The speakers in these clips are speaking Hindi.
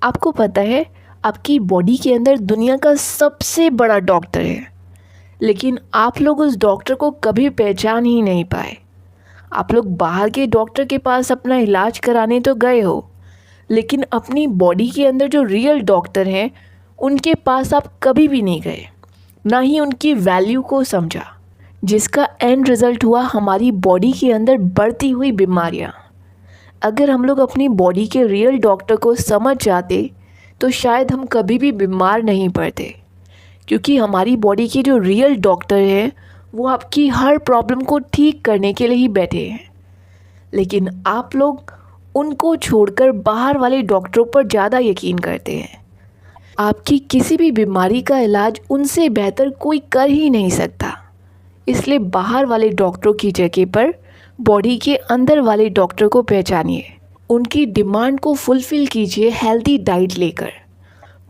आपको पता है आपकी बॉडी के अंदर दुनिया का सबसे बड़ा डॉक्टर है, लेकिन आप लोग उस डॉक्टर को कभी पहचान ही नहीं पाए। आप लोग बाहर के डॉक्टर के पास अपना इलाज कराने तो गए हो, लेकिन अपनी बॉडी के अंदर जो रियल डॉक्टर हैं उनके पास आप कभी भी नहीं गए, ना ही उनकी वैल्यू को समझा, जिसका एंड रिज़ल्ट हुआ हमारी बॉडी के अंदर बढ़ती हुई बीमारियाँ। अगर हम लोग अपनी बॉडी के रियल डॉक्टर को समझ जाते तो शायद हम कभी भी बीमार नहीं पड़ते, क्योंकि हमारी बॉडी के जो रियल डॉक्टर हैं वो आपकी हर प्रॉब्लम को ठीक करने के लिए ही बैठे हैं। लेकिन आप लोग उनको छोड़कर बाहर वाले डॉक्टरों पर ज़्यादा यकीन करते हैं। आपकी किसी भी बीमारी का इलाज उनसे बेहतर कोई कर ही नहीं सकता, इसलिए बाहर वाले डॉक्टरों की जगह पर बॉडी के अंदर वाले डॉक्टर को पहचानिए। उनकी डिमांड को फुलफ़िल कीजिए हेल्दी डाइट लेकर,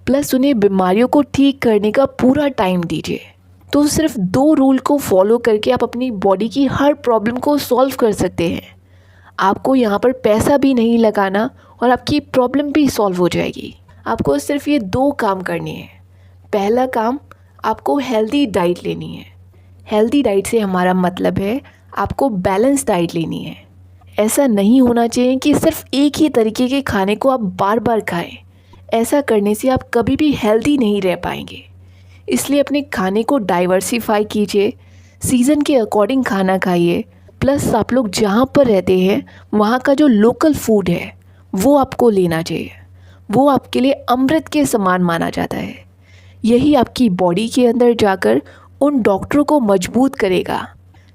प्लस उन्हें बीमारियों को ठीक करने का पूरा टाइम दीजिए। तो सिर्फ 2 रूल को फॉलो करके आप अपनी बॉडी की हर प्रॉब्लम को सॉल्व कर सकते हैं। आपको यहाँ पर पैसा भी नहीं लगाना और आपकी प्रॉब्लम भी सॉल्व हो जाएगी। आपको सिर्फ ये 2 काम करने हैं। पहला काम, आपको हेल्दी डाइट लेनी है। हेल्दी डाइट से हमारा मतलब है आपको बैलेंस डाइट लेनी है। ऐसा नहीं होना चाहिए कि सिर्फ एक ही तरीके के खाने को आप बार बार खाएं। ऐसा करने से आप कभी भी हेल्दी नहीं रह पाएंगे। इसलिए अपने खाने को डाइवर्सिफाई कीजिए, सीज़न के अकॉर्डिंग खाना खाइए, प्लस आप लोग जहाँ पर रहते हैं वहाँ का जो लोकल फूड है वो आपको लेना चाहिए। वो आपके लिए अमृत के समान माना जाता है। यही आपकी बॉडी के अंदर जाकर उन डॉक्टरों को मजबूत करेगा,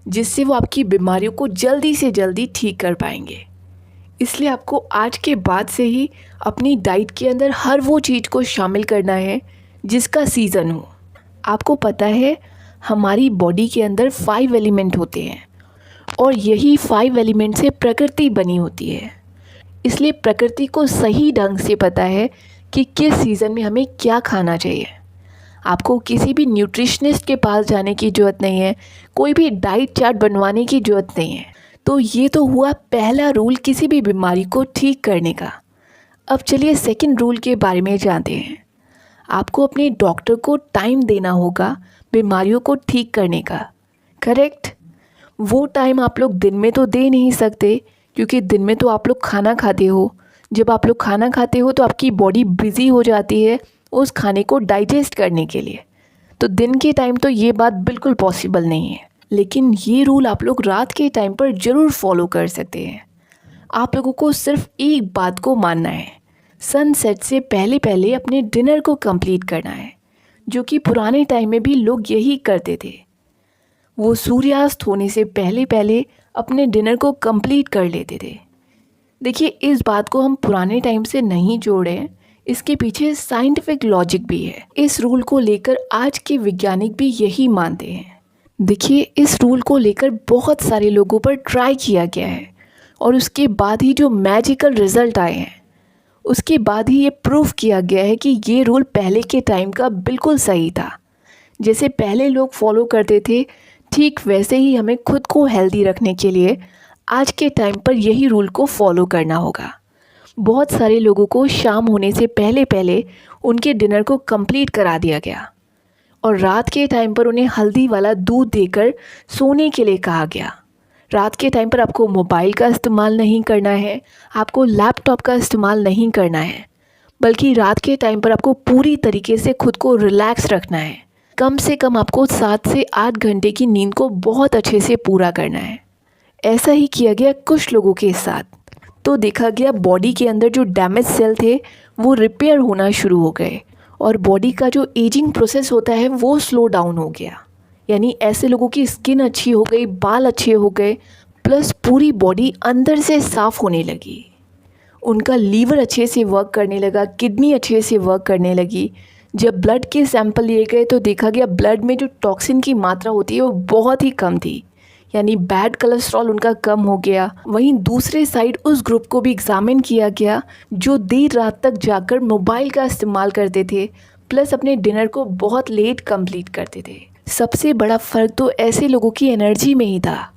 जिससे वो आपकी बीमारियों को जल्दी से जल्दी ठीक कर पाएंगे। इसलिए आपको आज के बाद से ही अपनी डाइट के अंदर हर वो चीज़ को शामिल करना है जिसका सीज़न हो। आपको पता है हमारी बॉडी के अंदर 5 एलिमेंट होते हैं और यही 5 एलिमेंट से प्रकृति बनी होती है। इसलिए प्रकृति को सही ढंग से पता है कि किस सीज़न में हमें क्या खाना चाहिए। आपको किसी भी न्यूट्रिशनिस्ट के पास जाने की ज़रूरत नहीं है, कोई भी डाइट चार्ट बनवाने की ज़रूरत नहीं है। तो ये तो हुआ पहला रूल किसी भी बीमारी को ठीक करने का। अब चलिए सेकंड रूल के बारे में जानते हैं। आपको अपने डॉक्टर को टाइम देना होगा बीमारियों को ठीक करने का। करेक्ट? वो टाइम आप लोग दिन में तो दे नहीं सकते, क्योंकि दिन में तो आप लोग खाना खाते हो। जब आप लोग खाना खाते हो तो आपकी बॉडी बिज़ी हो जाती है उस खाने को डाइजेस्ट करने के लिए। तो दिन के टाइम तो ये बात बिल्कुल पॉसिबल नहीं है। लेकिन ये रूल आप लोग रात के टाइम पर ज़रूर फॉलो कर सकते हैं। आप लोगों को सिर्फ एक बात को मानना है, सनसेट से पहले पहले अपने डिनर को कंप्लीट करना है, जो कि पुराने टाइम में भी लोग यही करते थे। वो सूर्यास्त होने से पहले पहले अपने डिनर को कंप्लीट कर लेते थे। देखिए, इस बात को हम पुराने टाइम से नहीं जोड़े, इसके पीछे साइंटिफिक लॉजिक भी है। इस रूल को लेकर आज के वैज्ञानिक भी यही मानते हैं। देखिए, इस रूल को लेकर बहुत सारे लोगों पर ट्राई किया गया है और उसके बाद ही जो मैजिकल रिज़ल्ट आए हैं, उसके बाद ही ये प्रूव किया गया है कि ये रूल पहले के टाइम का बिल्कुल सही था। जैसे पहले लोग फॉलो करते थे, ठीक वैसे ही हमें खुद को हेल्दी रखने के लिए आज के टाइम पर यही रूल को फॉलो करना होगा। बहुत सारे लोगों को शाम होने से पहले पहले उनके डिनर को कंप्लीट करा दिया गया और रात के टाइम पर उन्हें हल्दी वाला दूध देकर सोने के लिए कहा गया। रात के टाइम पर आपको मोबाइल का इस्तेमाल नहीं करना है, आपको लैपटॉप का इस्तेमाल नहीं करना है, बल्कि रात के टाइम पर आपको पूरी तरीके से खुद को रिलैक्स रखना है। कम से कम आपको 7 से 8 घंटे की नींद को बहुत अच्छे से पूरा करना है। ऐसा ही किया गया कुछ लोगों के साथ, तो देखा गया बॉडी के अंदर जो डैमेज सेल थे वो रिपेयर होना शुरू हो गए और बॉडी का जो एजिंग प्रोसेस होता है वो स्लो डाउन हो गया। यानी ऐसे लोगों की स्किन अच्छी हो गई, बाल अच्छे हो गए, प्लस पूरी बॉडी अंदर से साफ़ होने लगी। उनका लीवर अच्छे से वर्क करने लगा, किडनी अच्छे से वर्क करने लगी। जब ब्लड के सैंपल लिए गए तो देखा गया ब्लड में जो टॉक्सिन की मात्रा होती है वो बहुत ही कम थी, यानी बैड कोलेस्ट्रॉल उनका कम हो गया। वहीं दूसरे साइड उस ग्रुप को भी एग्जामिन किया गया जो देर रात तक जाकर मोबाइल का इस्तेमाल करते थे, प्लस अपने डिनर को बहुत लेट कंप्लीट करते थे। सबसे बड़ा फ़र्क तो ऐसे लोगों की एनर्जी में ही था।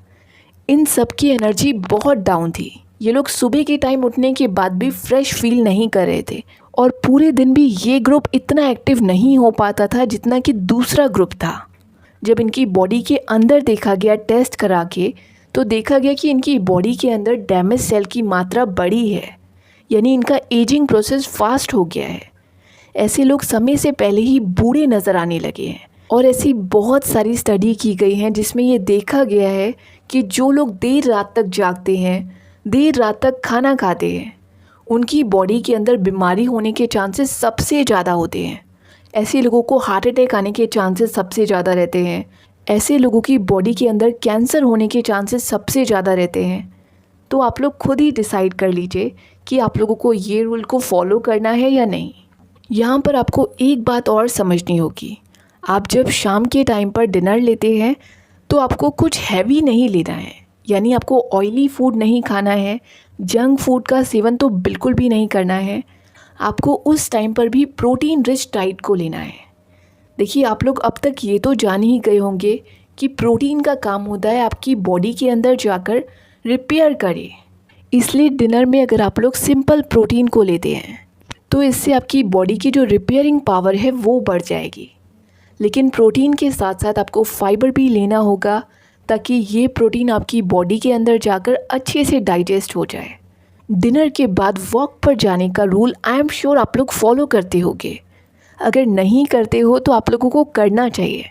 इन सब की एनर्जी बहुत डाउन थी। ये लोग सुबह के टाइम उठने के बाद भी फ्रेश फील नहीं कर रहे थे और पूरे दिन भी ये ग्रुप इतना एक्टिव नहीं हो पाता था जितना कि दूसरा ग्रुप था। जब इनकी बॉडी के अंदर देखा गया टेस्ट करा के, तो देखा गया कि इनकी बॉडी के अंदर डैमेज सेल की मात्रा बढ़ी है, यानी इनका एजिंग प्रोसेस फास्ट हो गया है। ऐसे लोग समय से पहले ही बूढ़े नज़र आने लगे हैं। और ऐसी बहुत सारी स्टडी की गई हैं जिसमें ये देखा गया है कि जो लोग देर रात तक जागते हैं, देर रात तक खाना खाते हैं, उनकी बॉडी के अंदर बीमारी होने के चांसेस सबसे ज़्यादा होते हैं। ऐसे लोगों को हार्ट अटैक आने के चांसेस सबसे ज़्यादा रहते हैं। ऐसे लोगों की बॉडी के अंदर कैंसर होने के चांसेस सबसे ज़्यादा रहते हैं। तो आप लोग खुद ही डिसाइड कर लीजिए कि आप लोगों को ये रूल को फॉलो करना है या नहीं। यहाँ पर आपको एक बात और समझनी होगी, आप जब शाम के टाइम पर डिनर लेते हैं तो आपको कुछ हैवी नहीं लेना है, यानी आपको ऑयली फूड नहीं खाना है, जंक फूड का सेवन तो बिल्कुल भी नहीं करना है। आपको उस टाइम पर भी प्रोटीन रिच डाइट को लेना है। देखिए, आप लोग अब तक ये तो जान ही गए होंगे कि प्रोटीन का काम होता है आपकी बॉडी के अंदर जाकर रिपेयर करे। इसलिए डिनर में अगर आप लोग सिंपल प्रोटीन को लेते हैं तो इससे आपकी बॉडी की जो रिपेयरिंग पावर है वो बढ़ जाएगी। लेकिन प्रोटीन के साथ साथ आपको फाइबर भी लेना होगा ताकि ये प्रोटीन आपकी बॉडी के अंदर जाकर अच्छे से डाइजेस्ट हो जाए। डिनर के बाद वॉक पर जाने का रूल आई एम श्योर आप लोग फॉलो करते होंगे। अगर नहीं करते हो तो आप लोगों को करना चाहिए।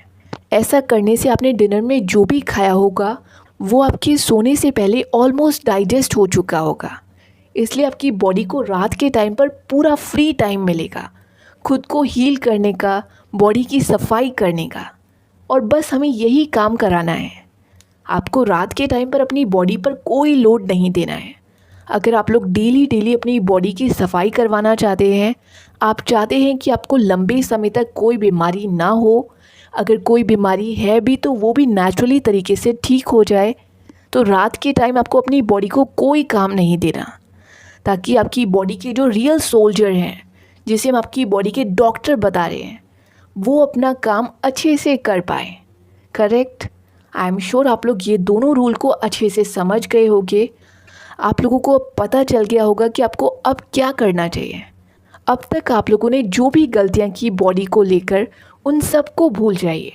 ऐसा करने से आपने डिनर में जो भी खाया होगा वो आपके सोने से पहले ऑलमोस्ट डाइजेस्ट हो चुका होगा। इसलिए आपकी बॉडी को रात के टाइम पर पूरा फ्री टाइम मिलेगा खुद को हील करने का, बॉडी की सफाई करने का। और बस हमें यही काम कराना है। आपको रात के टाइम पर अपनी बॉडी पर कोई लोड नहीं देना है। अगर आप लोग डेली अपनी बॉडी की सफाई करवाना चाहते हैं, आप चाहते हैं कि आपको लंबे समय तक कोई बीमारी ना हो, अगर कोई बीमारी है भी तो वो भी नेचुरली तरीके से ठीक हो जाए, तो रात के टाइम आपको अपनी बॉडी को कोई काम नहीं देना, ताकि आपकी बॉडी के जो रियल सोल्जर हैं, जिसे हम आपकी बॉडी के डॉक्टर बता रहे हैं, वो अपना काम अच्छे से कर पाए। करेक्ट? आई एम श्योर आप लोग ये दोनों रूल को अच्छे से समझ गए होंगे। आप लोगों को अब पता चल गया होगा कि आपको अब क्या करना चाहिए। अब तक आप लोगों ने जो भी गलतियां की बॉडी को लेकर, उन सब को भूल जाइए।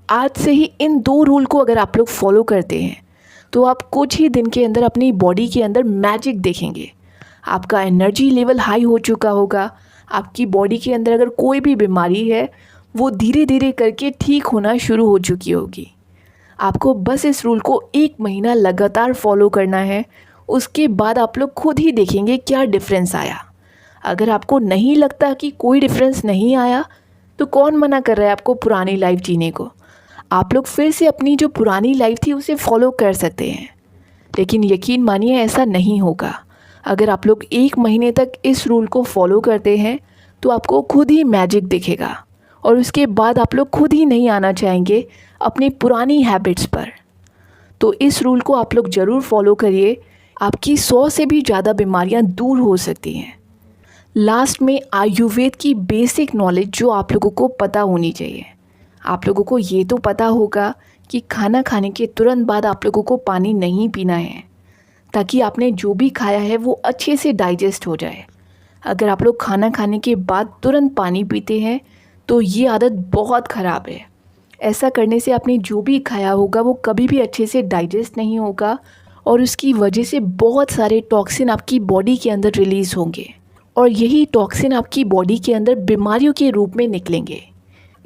आज से ही इन 2 रूल को अगर आप लोग फॉलो करते हैं तो आप कुछ ही दिन के अंदर अपनी बॉडी के अंदर मैजिक देखेंगे। आपका एनर्जी लेवल हाई हो चुका होगा। आपकी बॉडी के अंदर अगर कोई भी बीमारी है वो धीरे धीरे करके ठीक होना शुरू हो चुकी होगी। आपको बस इस रूल को 1 महीना लगातार फॉलो करना है। उसके बाद आप लोग खुद ही देखेंगे क्या डिफरेंस आया। अगर आपको नहीं लगता कि कोई डिफरेंस नहीं आया तो कौन मना कर रहा है आपको पुरानी लाइफ जीने को। आप लोग फिर से अपनी जो पुरानी लाइफ थी उसे फॉलो कर सकते हैं। लेकिन यकीन मानिए ऐसा नहीं होगा। अगर आप लोग 1 महीने तक इस रूल को फॉलो करते हैं तो आपको खुद ही मैजिक दिखेगा और उसके बाद आप लोग खुद ही नहीं आना चाहेंगे अपनी पुरानी हैबिट्स पर। तो इस रूल को आप लोग ज़रूर फॉलो करिए। आपकी 100 से भी ज़्यादा बीमारियां दूर हो सकती हैं। लास्ट में आयुर्वेद की बेसिक नॉलेज जो आप लोगों को पता होनी चाहिए। आप लोगों को ये तो पता होगा कि खाना खाने के तुरंत बाद आप लोगों को पानी नहीं पीना है, ताकि आपने जो भी खाया है वो अच्छे से डाइजेस्ट हो जाए। अगर आप लोग खाना खाने के बाद तुरंत पानी पीते हैं तो ये आदत बहुत ख़राब है। ऐसा करने से आपने जो भी खाया होगा वो कभी भी अच्छे से डाइजेस्ट नहीं होगा और उसकी वजह से बहुत सारे टॉक्सिन आपकी बॉडी के अंदर रिलीज़ होंगे और यही टॉक्सिन आपकी बॉडी के अंदर बीमारियों के रूप में निकलेंगे।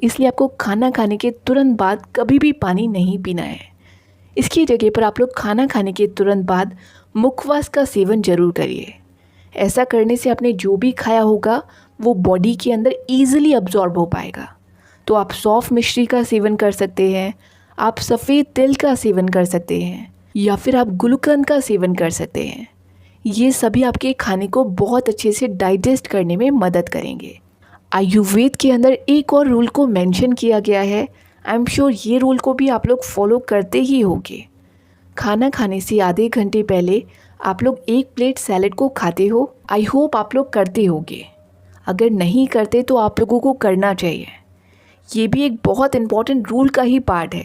इसलिए आपको खाना खाने के तुरंत बाद कभी भी पानी नहीं पीना है। इसकी जगह पर आप लोग खाना खाने के तुरंत बाद मुखवास का सेवन ज़रूर करिए। ऐसा करने से आपने जो भी खाया होगा वो बॉडी के अंदर ईज़िली अब्जॉर्ब हो पाएगा। तो आप सौंफ मिश्री का सेवन कर सकते हैं, आप सफ़ेद तिल का सेवन कर सकते हैं, या फिर आप गुलकंद का सेवन कर सकते हैं। ये सभी आपके खाने को बहुत अच्छे से डाइजेस्ट करने में मदद करेंगे। आयुर्वेद के अंदर एक और रूल को मेंशन किया गया है। आई एम श्योर ये रूल को भी आप लोग फॉलो करते ही होंगे। खाना खाने से आधे घंटे पहले आप लोग 1 प्लेट सैलेड को खाते हो। आई होप आप लोग करते होंगे। अगर नहीं करते तो आप लोगों को करना चाहिए। ये भी एक बहुत इम्पॉर्टेंट रूल का ही पार्ट है,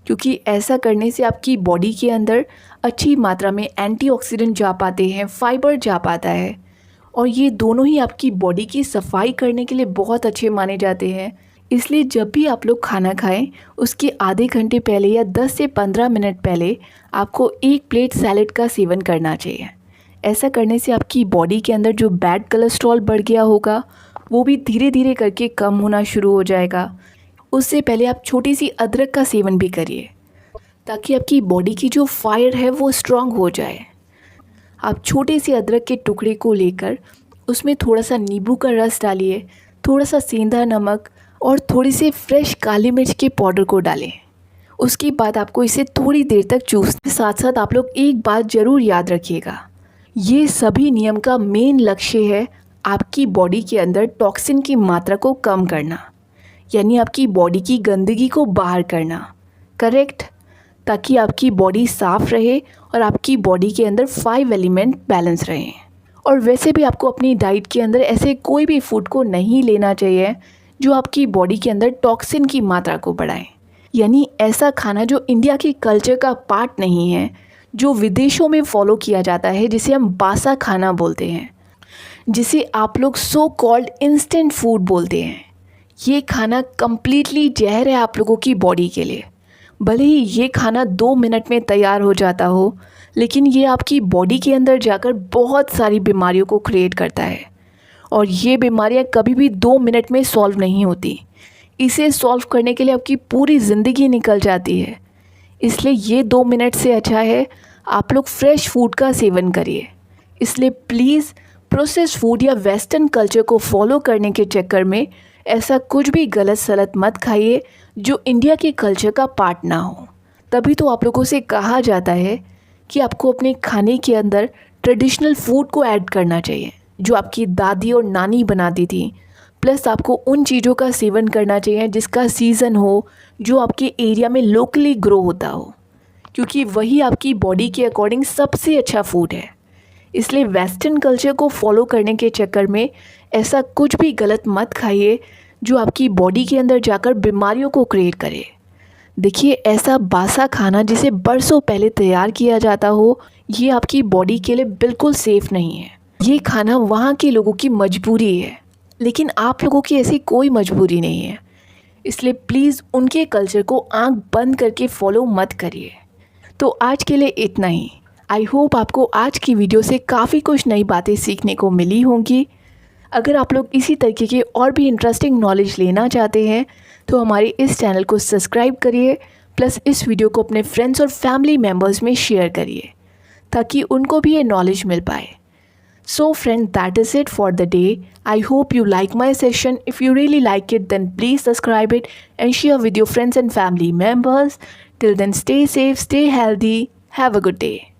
क्योंकि ऐसा करने से आपकी बॉडी के अंदर अच्छी मात्रा में एंटीऑक्सीडेंट जा पाते हैं, फाइबर जा पाता है और ये दोनों ही आपकी बॉडी की सफाई करने के लिए बहुत अच्छे माने जाते हैं। इसलिए जब भी आप लोग खाना खाएं उसके आधे घंटे पहले या 10 से 15 मिनट पहले आपको एक प्लेट सैलेड का सेवन करना चाहिए। ऐसा करने से आपकी बॉडी के अंदर जो बैड कोलेस्ट्रॉल बढ़ गया होगा वो भी धीरे धीरे करके कम होना शुरू हो जाएगा। उससे पहले आप छोटी सी अदरक का सेवन भी करिए ताकि आपकी बॉडी की जो फायर है वो स्ट्रांग हो जाए। आप छोटे से अदरक के टुकड़े को लेकर उसमें थोड़ा सा नींबू का रस डालिए, थोड़ा सा सेंधा नमक और थोड़ी सी फ्रेश काली मिर्च के पाउडर को डालें। उसके बाद आपको इसे थोड़ी देर तक चूसने साथ साथ आप लोग एक बात ज़रूर याद रखिएगा, ये सभी नियम का मेन लक्ष्य है आपकी बॉडी के अंदर टॉक्सिन की मात्रा को कम करना, यानी आपकी बॉडी की गंदगी को बाहर करना। करेक्ट? ताकि आपकी बॉडी साफ़ रहे और आपकी बॉडी के अंदर 5 एलिमेंट बैलेंस रहें। और वैसे भी आपको अपनी डाइट के अंदर ऐसे कोई भी फूड को नहीं लेना चाहिए जो आपकी बॉडी के अंदर टॉक्सिन की मात्रा को बढ़ाए, यानी ऐसा खाना जो इंडिया के कल्चर का पार्ट नहीं है, जो विदेशों में फॉलो किया जाता है, जिसे हम बासा खाना बोलते हैं, जिसे आप लोग सो कॉल्ड इंस्टेंट फूड बोलते हैं। ये खाना कम्प्लीटली जहर है आप लोगों की बॉडी के लिए। भले ही ये खाना 2 मिनट में तैयार हो जाता हो, लेकिन ये आपकी बॉडी के अंदर जाकर बहुत सारी बीमारियों को क्रिएट करता है और ये बीमारियां कभी भी 2 मिनट में सॉल्व नहीं होती। इसे सॉल्व करने के लिए आपकी पूरी ज़िंदगी निकल जाती है। इसलिए ये 2 मिनट से अच्छा है आप लोग फ्रेश फूड का सेवन करिए। इसलिए प्लीज़ प्रोसेस्ड फूड या वेस्टर्न कल्चर को फॉलो करने के चक्कर में ऐसा कुछ भी गलत सलत मत खाइए जो इंडिया के कल्चर का पार्ट ना हो। तभी तो आप लोगों से कहा जाता है कि आपको अपने खाने के अंदर ट्रेडिशनल फूड को ऐड करना चाहिए जो आपकी दादी और नानी बनाती थी। प्लस आपको उन चीज़ों का सेवन करना चाहिए जिसका सीज़न हो, जो आपके एरिया में लोकली ग्रो होता हो, क्योंकि वही आपकी बॉडी के अकॉर्डिंग सबसे अच्छा फूड है। इसलिए वेस्टर्न कल्चर को फॉलो करने के चक्कर में ऐसा कुछ भी गलत मत खाइए जो आपकी बॉडी के अंदर जाकर बीमारियों को क्रिएट करे। देखिए, ऐसा बासा खाना जिसे बरसों पहले तैयार किया जाता हो, ये आपकी बॉडी के लिए बिल्कुल सेफ़ नहीं है। ये खाना वहाँ के लोगों की मजबूरी है, लेकिन आप लोगों की ऐसी कोई मजबूरी नहीं है। इसलिए प्लीज़ उनके कल्चर को आंख बंद करके फॉलो मत करिए। तो आज के लिए इतना ही। आई होप आपको आज की वीडियो से काफ़ी कुछ नई बातें सीखने को मिली होंगी। अगर आप लोग इसी तरीके के और भी इंटरेस्टिंग नॉलेज लेना चाहते हैं तो हमारे इस चैनल को सब्सक्राइब करिए, प्लस इस वीडियो को अपने फ्रेंड्स और फैमिली मेम्बर्स में शेयर करिए ताकि उनको भी ये नॉलेज मिल पाए। So friend, that is it for the day. I hope you like my session. If you really like it, then please subscribe it and share with your friends and family members. Till then, stay safe, stay healthy. Have a good day.